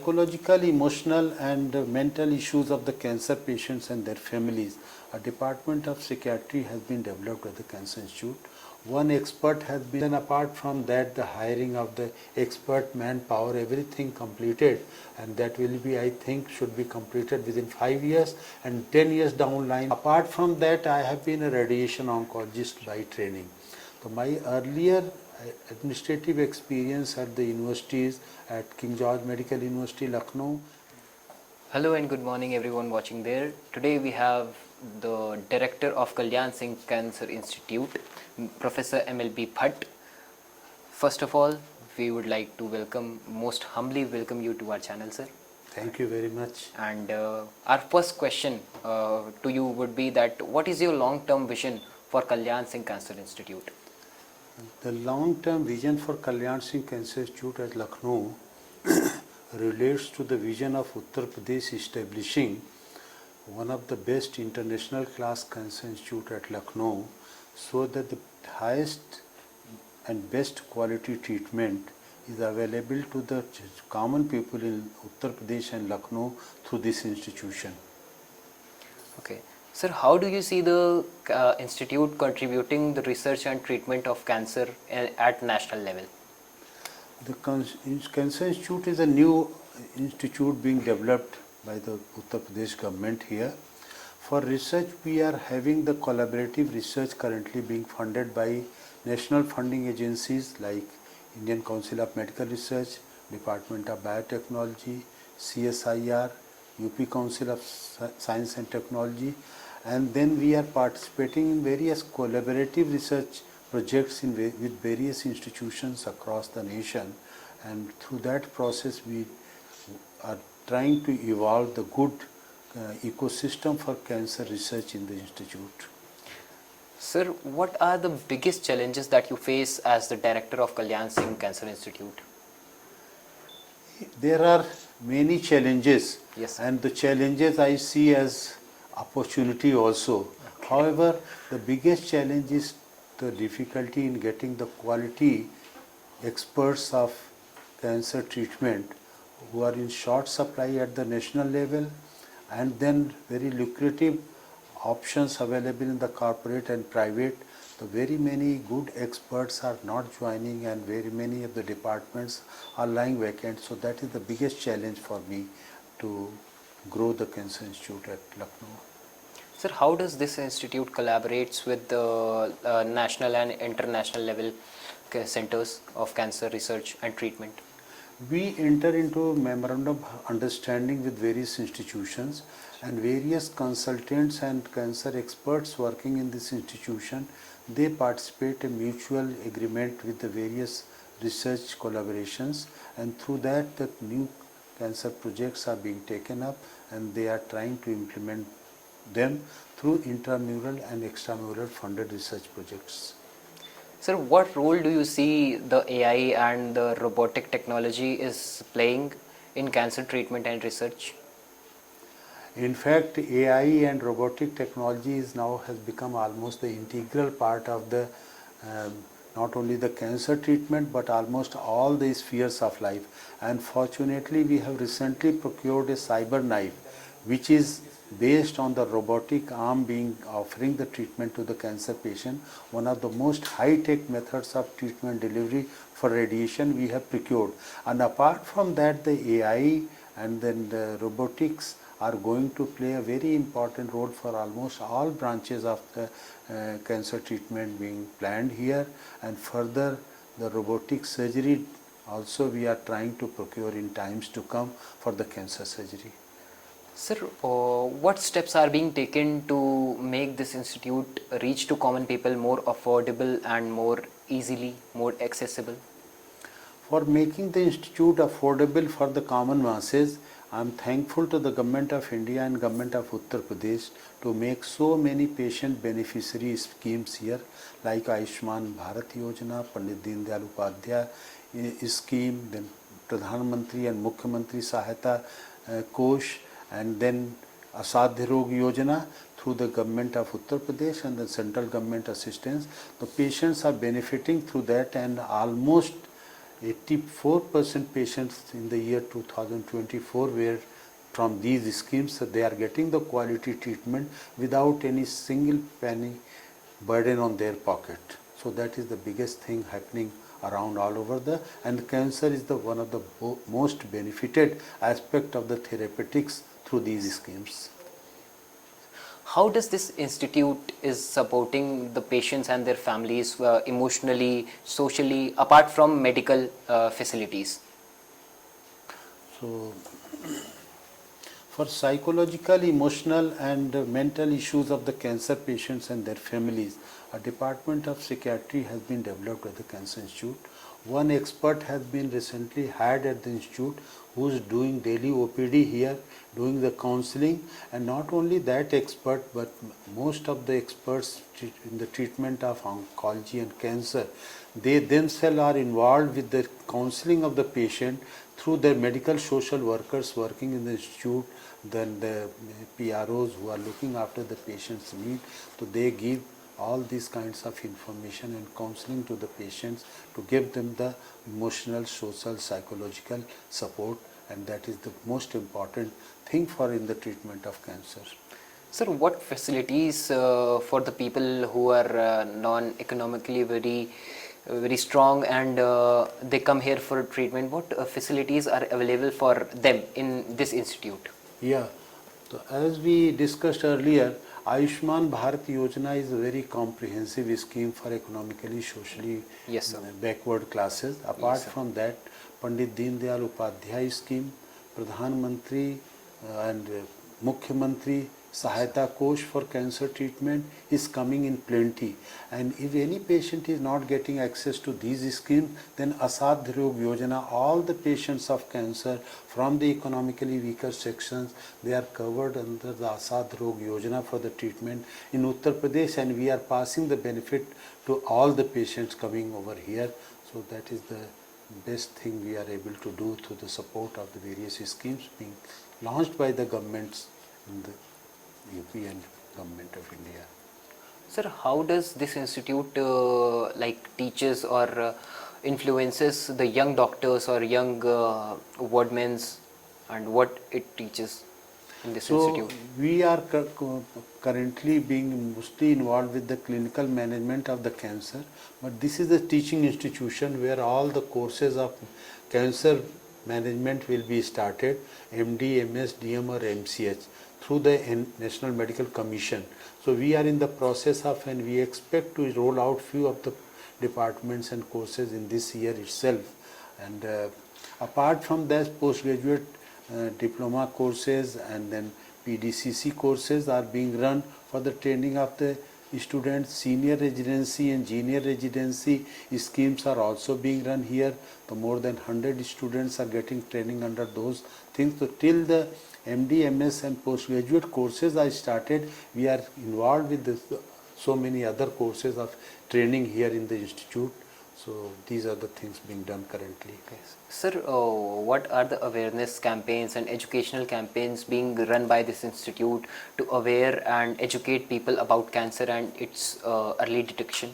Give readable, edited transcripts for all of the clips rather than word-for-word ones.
Psychological, emotional and mental issues of the cancer patients and their families. A department of psychiatry has been developed at the Cancer Institute. One expert has been, and apart from that, the hiring of the expert manpower, everything completed, and that will be, I think, should be completed within 5 years and 10 years down the line. Apart from that, I have been a radiation oncologist by training. So my earlier administrative experience at the universities at King George Medical University, Lucknow. Hello and good morning everyone watching there. Today we have the Director of Kalyan Singh Cancer Institute, Professor M.L.B. Bhatt. First of all, we would like to most humbly welcome you to our channel, sir. Thank you very much. And our first question to you would be that what is your long-term vision for Kalyan Singh Cancer Institute? The long-term vision for Kalyan Singh Cancer Institute at Lucknow relates to the vision of Uttar Pradesh establishing one of the best international class cancer institute at Lucknow, so that the highest and best quality treatment is available to the common people in Uttar Pradesh and Lucknow through this institution. Okay. Sir, how do you see the institute contributing the research and treatment of cancer at national level? The Cancer Institute is a new institute being developed by the Uttar Pradesh government here. For research, we are having the collaborative research currently being funded by national funding agencies like Indian Council of Medical Research, Department of Biotechnology, CSIR, UP Council of Science and Technology, and then we are participating in various collaborative research projects with various institutions across the nation, and through that process we are trying to evolve the good ecosystem for cancer research in the institute. Sir, what are the biggest challenges that you face as the director of Kalyan Singh Cancer Institute? There are many challenges, yes, and the challenges I see as opportunity also. Okay. However, the biggest challenge is the difficulty in getting the quality experts of cancer treatment who are in short supply at the national level, and then very lucrative options available in the corporate and private. So very many good experts are not joining, and very many of the departments are lying vacant. So that is the biggest challenge for me to grow the Cancer Institute at Lucknow. Sir, how does this institute collaborates with the national and international level centers of cancer research and treatment? We enter into memorandum of understanding with various institutions, and various consultants and cancer experts working in this institution, they participate in mutual agreement with the various research collaborations, and through that the new cancer projects are being taken up, and they are trying to implement them through intramural and extramural funded research projects. Sir, what role do you see the AI and the robotic technology is playing in cancer treatment and research? In fact, AI and robotic technology has become almost the integral part of the not only the cancer treatment but almost all the spheres of life. And fortunately, we have recently procured a cyber knife, which is based on the robotic arm being offering the treatment to the cancer patient. One of the most high-tech methods of treatment delivery for radiation we have procured. And apart from that, the AI and then the robotics are going to play a very important role for almost all branches of the cancer treatment being planned here. And further, the robotic surgery also we are trying to procure in times to come for the cancer surgery. Sir, what steps are being taken to make this institute reach to common people more affordable and more easily, more accessible? For making the institute affordable for the common masses, I am thankful to the Government of India and Government of Uttar Pradesh to make so many patient beneficiary schemes here, like Ayushman Bharat Yojana, Pandit Deen Dayal Upadhyay scheme, then Pradhan Mantri and Mukhyamantri Sahayata Kosh, and then Asadhya Rog Yojana through the government of Uttar Pradesh and the central government assistance. The patients are benefiting through that, and almost 84% patients in the year 2024 were from these schemes. So they are getting the quality treatment without any single penny burden on their pocket. So that is the biggest thing happening around all over the, and cancer is the one of the most benefited aspect of the therapeutics through these schemes. How does this institute is supporting the patients and their families emotionally, socially, apart from medical facilities? So for psychological, emotional and mental issues of the cancer patients and their families, a department of psychiatry has been developed at the Cancer Institute. One expert has been recently hired at the institute who is doing daily OPD here, doing the counseling, and not only that expert but most of the experts in the treatment of oncology and cancer, they themselves are involved with the counseling of the patient through their medical social workers working in the institute, then the PROs who are looking after the patient's need. So they give all these kinds of information and counseling to the patients to give them the emotional, social, psychological support, and that is the most important thing for in the treatment of cancer. Sir, what facilities for the people who are non-economically very strong and they come here for treatment, what facilities are available for them in this institute? Yeah, so as we discussed earlier, Ayushman Bharat Yojana is a very comprehensive scheme for economically, socially Yes, sir. backward classes. Apart from that, Pandit Deen Dayal Upadhyay scheme, Pradhan Mantri and Mukhyamantri Sahayata Kosh for cancer treatment is coming in plenty. And if any patient is not getting access to these schemes, then Asadh Rog Yojana, all the patients of cancer from the economically weaker sections, they are covered under the Asadh Rog Yojana for the treatment in Uttar Pradesh, and we are passing the benefit to all the patients coming over here. So that is the best thing we are able to do through the support of the various schemes being launched by the governments in the UP and Government of India. Sir, how does this institute teaches or influences the young doctors or young wardmen, and what it teaches in this institute? We are currently being mostly involved with the clinical management of the cancer, but this is a teaching institution where all the courses of cancer management will be started, MD, MS, DM or MCH through the National Medical Commission. So we are in the process of, and we expect to roll out few of the departments and courses in this year itself. And apart from that, postgraduate diploma courses and then PDCC courses are being run for the training of the students. Senior residency and junior residency schemes are also being run here. So more than 100 students are getting training under those things. So till the MD, MS and postgraduate courses are started, we are involved with this, so many other courses of training here in the institute. So these are the things being done currently. Yes. Sir, what are the awareness campaigns and educational campaigns being run by this institute to aware and educate people about cancer and its early detection?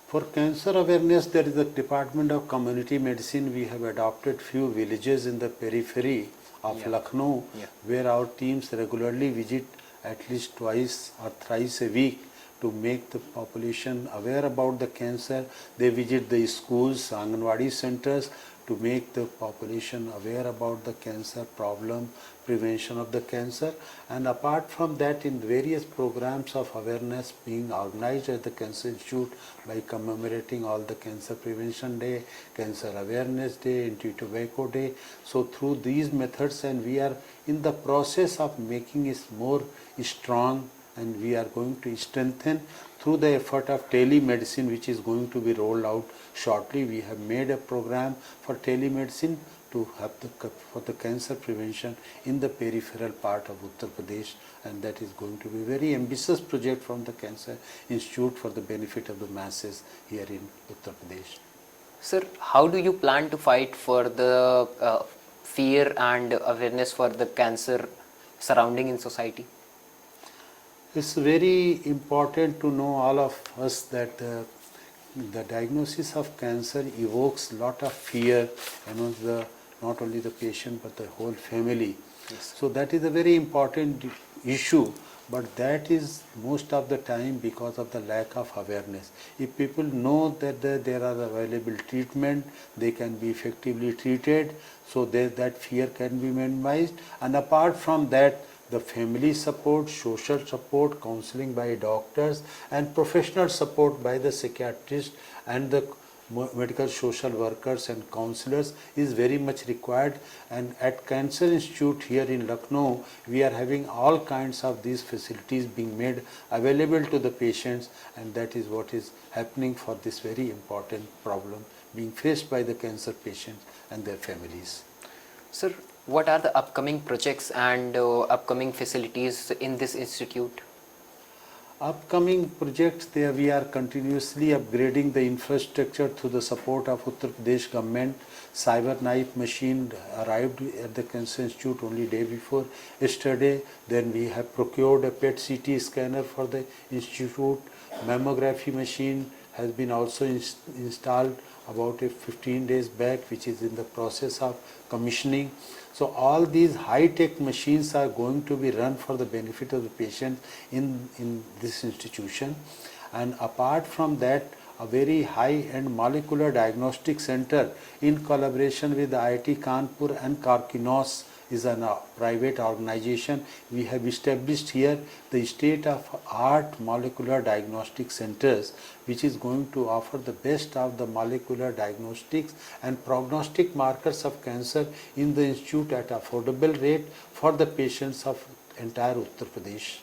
For cancer awareness, there is a Department of Community Medicine. We have adopted few villages in the periphery of Lucknow, where our teams regularly visit at least twice or thrice a week to make the population aware about the cancer. They visit the schools, Anganwadi centers to make the population aware about the cancer problem, prevention of the cancer. And apart from that, in various programs of awareness being organized at the Cancer Institute by commemorating all the Cancer Prevention Day, Cancer Awareness Day, Anti-Tobacco Day. So through these methods, and we are in the process of making it more strong, and we are going to strengthen through the effort of telemedicine, which is going to be rolled out shortly. We have made a program for telemedicine to have for the cancer prevention in the peripheral part of Uttar Pradesh, and that is going to be a very ambitious project from the Cancer Institute for the benefit of the masses here in Uttar Pradesh. Sir, how do you plan to fight for the fear and awareness for the cancer surrounding in society? It's very important to know, all of us, that the diagnosis of cancer evokes lot of fear amongst the not only the patient but the whole family. Yes. So that is a very important issue, but that is most of the time because of the lack of awareness. If people know that there are available treatment, they can be effectively treated, so that fear can be minimized. And apart from that, the family support, social support, counseling by doctors, and professional support by the psychiatrist and the medical social workers and counselors is very much required. And at Cancer Institute here in Lucknow, we are having all kinds of these facilities being made available to the patients, and that is what is happening for this very important problem being faced by the cancer patients and their families. Sir, what are the upcoming projects and upcoming facilities in this institute? Upcoming projects, there we are continuously upgrading the infrastructure through the support of Uttar Pradesh government. Cyber knife machine arrived at the Cancer Institute only day before yesterday. Then we have procured a PET CT scanner for the institute. Mammography machine has been also installed about 15 days back, which is in the process of commissioning. So all these high-tech machines are going to be run for the benefit of the patient in this institution. And apart from that, a very high-end molecular diagnostic center in collaboration with the IIT Kanpur and Karkinos is a private organization. We have established here the state-of-art molecular diagnostic centers, which is going to offer the best of the molecular diagnostics and prognostic markers of cancer in the institute at affordable rate for the patients of entire Uttar Pradesh.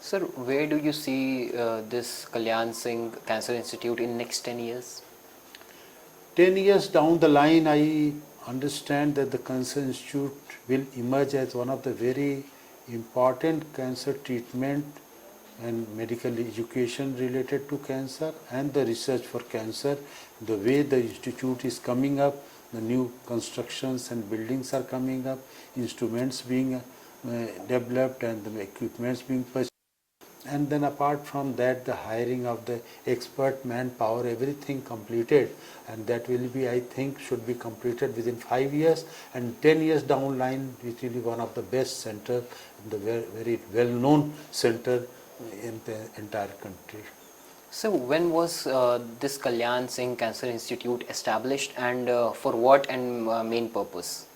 Sir, where do you see this Kalyan Singh Cancer Institute in next 10 years? 10 years down the line, I understand that the Cancer Institute will emerge as one of the very important cancer treatment and medical education related to cancer and the research for cancer. The way the institute is coming up, the new constructions and buildings are coming up, instruments being developed and the equipments being purchased. And then apart from that, the hiring of the expert manpower, everything completed, and that will be, I think, should be completed within 5 years, and 10 years down the line it will be one of the best center, the very well-known center in the entire country. So when was this Kalyan Singh Cancer Institute established, and for what and main purpose?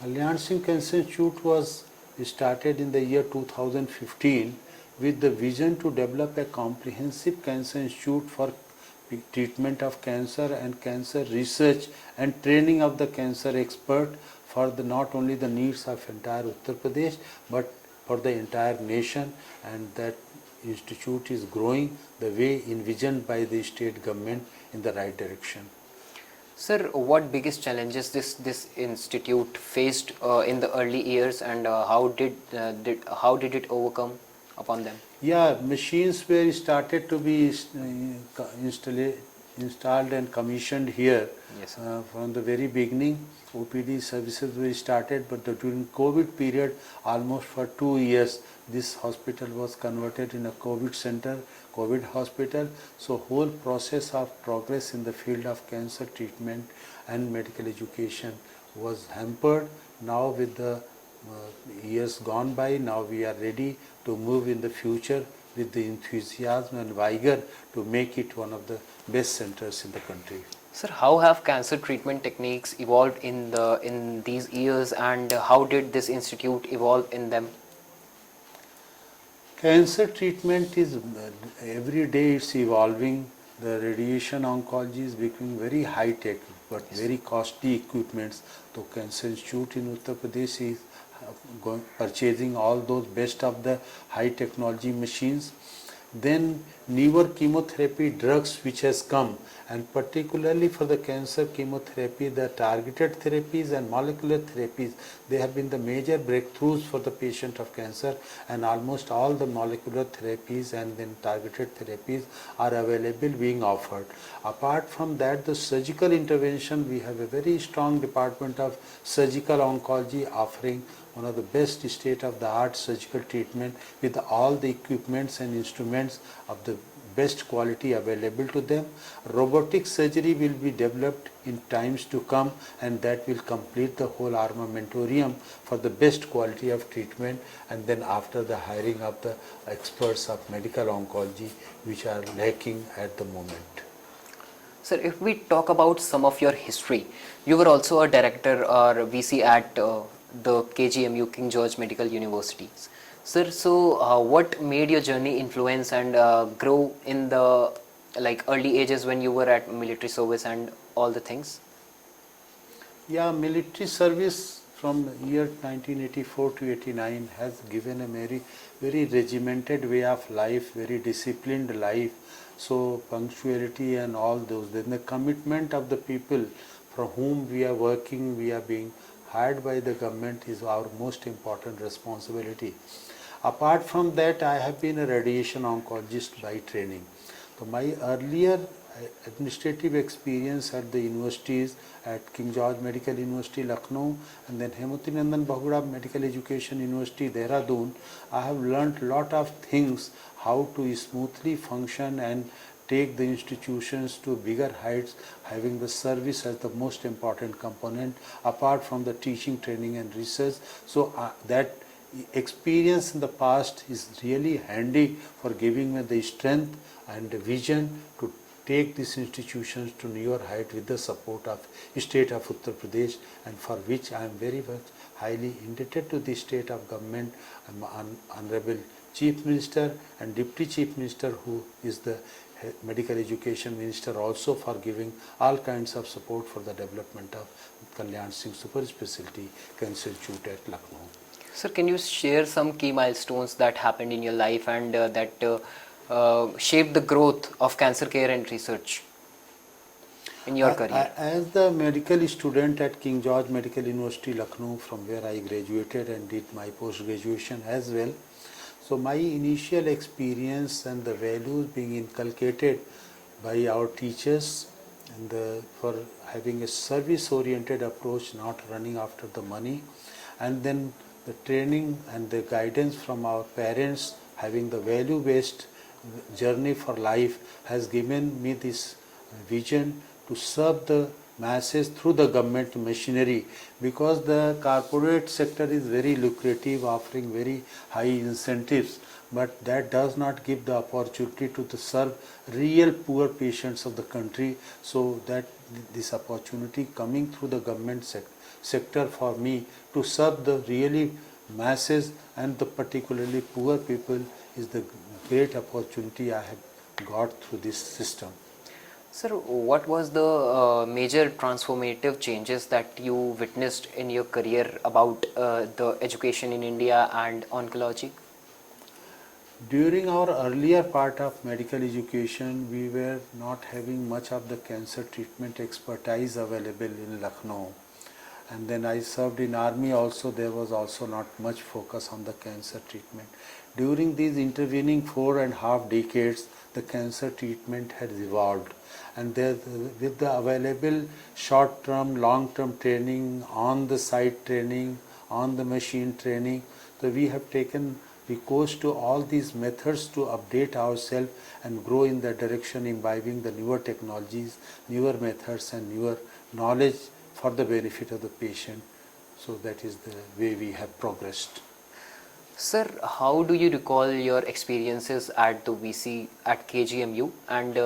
Kalyan Singh Cancer Institute was started in the year 2015 with the vision to develop a comprehensive cancer institute for treatment of cancer and cancer research and training of the cancer expert for the not only the needs of entire Uttar Pradesh but for the entire nation. And that institute is growing the way envisioned by the state government in the right direction. Sir, what biggest challenges this institute faced in the early years, and how did it overcome upon them? Yeah, machines were started to be installed and commissioned here. Yes. From the very beginning. OPD services were started, but during COVID period, almost for 2 years, this hospital was converted in a COVID center, COVID hospital. So whole process of progress in the field of cancer treatment and medical education was hampered. Now with the years gone by, now we are ready to move in the future with the enthusiasm and vigor to make it one of the best centers in the country. Sir, how have cancer treatment techniques evolved in these years, and how did this institute evolve in them? Cancer treatment is every day it's evolving. The radiation oncology is becoming very high tech but very costly equipments. The Cancer Institute in Uttar Pradesh is purchasing all those best of the high technology machines. Then newer chemotherapy drugs which has come, and particularly for the cancer chemotherapy, the targeted therapies and molecular therapies, they have been the major breakthroughs for the patient of cancer, and almost all the molecular therapies and then targeted therapies are available being offered. Apart from that, the surgical intervention, we have a very strong department of surgical oncology offering one of the best state-of-the-art surgical treatment with all the equipments and instruments of the best quality available to them. Robotic surgery will be developed in times to come, and that will complete the whole armamentarium for the best quality of treatment, and then after the hiring of the experts of medical oncology which are lacking at the moment. Sir, if we talk about some of your history, you were also a director or VC at the KGMU, King George Medical University. Sir, so what made your journey influence and grow in the early ages when you were at military service and all the things? Yeah, military service from year 1984 to 89 has given a very regimented way of life, very disciplined life. So punctuality and all those, then the commitment of the people for whom we are working, we are being hired by the government is our most important responsibility. Apart from that, I have been a radiation oncologist by training. So my earlier administrative experience at the universities, at King George Medical University, Lucknow, and then Hemutinandan Bahugura Medical Education University, Dehradun, I have learnt a lot of things, how to smoothly function and take the institutions to bigger heights, having the service as the most important component, apart from the teaching, training and research. So that experience in the past is really handy for giving me the strength and the vision to take these institutions to newer height with the support of state of Uttar Pradesh, and for which I am very much highly indebted to the state of government, Honorable Chief Minister and Deputy Chief Minister, who is the Medical Education Minister, also for giving all kinds of support for the development of Kalyan Singh Super Specialty Cancer Institute at Lucknow. Sir, can you share some key milestones that happened in your life and that shaped the growth of cancer care and research in your career? As the medical student at King George Medical University, Lucknow, from where I graduated and did my post-graduation as well, so my initial experience and the values being inculcated by our teachers, and for having a service-oriented approach, not running after the money, and then the training and the guidance from our parents, having the value-based journey for life, has given me this vision to serve the masses through the government machinery, because the corporate sector is very lucrative, offering very high incentives, but that does not give the opportunity to serve real poor patients of the country. So that this opportunity coming through the government sector for me to serve the really masses and the particularly poor people is the great opportunity I have got through this system. Sir, what was the major transformative changes that you witnessed in your career about the education in India and oncology? During our earlier part of medical education, we were not having much of the cancer treatment expertise available in Lucknow. And then I served in army also, there was also not much focus on the cancer treatment. During these intervening 4.5 decades, the cancer treatment had evolved, and there, with the available short-term, long-term training, on-the-site training, on the machine training, so we have taken recourse to all these methods to update ourselves and grow in that direction, imbibing the newer technologies, newer methods and newer knowledge for the benefit of the patient. So that is the way we have progressed. Sir, how do you recall your experiences at the VC at KGMU and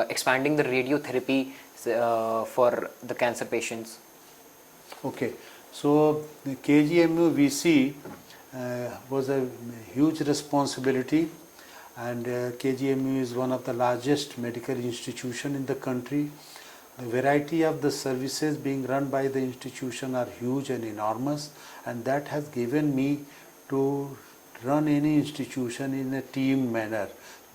expanding the radiotherapy for the cancer patients? Okay, so the KGMU VC was a huge responsibility, and KGMU is one of the largest medical institution in the country. The variety of the services being run by the institution are huge and enormous, and that has given me to run any institution in a team manner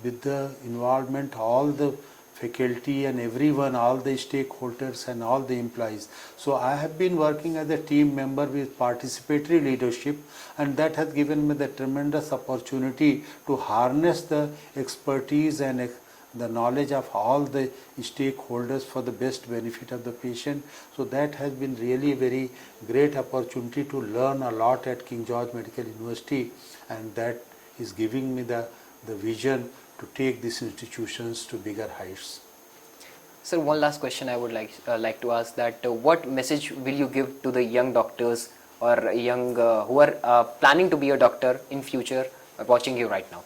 with the involvement of all the faculty and everyone, all the stakeholders and all the employees. So I have been working as a team member with participatory leadership, and that has given me the tremendous opportunity to harness the expertise and the knowledge of all the stakeholders for the best benefit of the patient. So that has been really very great opportunity to learn a lot at King George Medical University, and that is giving me the vision to take these institutions to bigger heights. Sir, one last question I would like to ask that what message will you give to the young doctors or young who are planning to be a doctor in future watching you right now?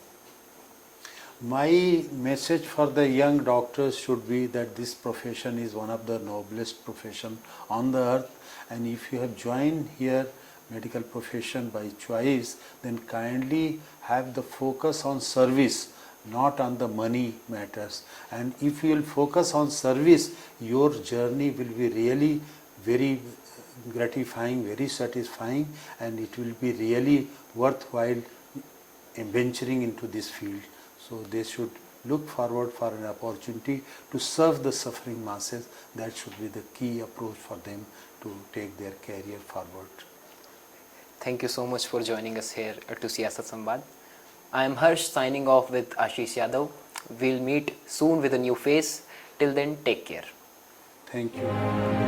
My message for the young doctors should be that this profession is one of the noblest profession on the earth, and if you have joined here medical profession by choice, then kindly have the focus on service, not on the money matters. And if you will focus on service, your journey will be really very gratifying, very satisfying, and it will be really worthwhile venturing into this field. So they should look forward for an opportunity to serve the suffering masses. That should be the key approach for them to take their career forward. Thank you so much for joining us here to Siyasat Samvad. I am Harsh signing off with Ashish Yadav. We'll meet soon with a new face. Till then, take care. Thank you.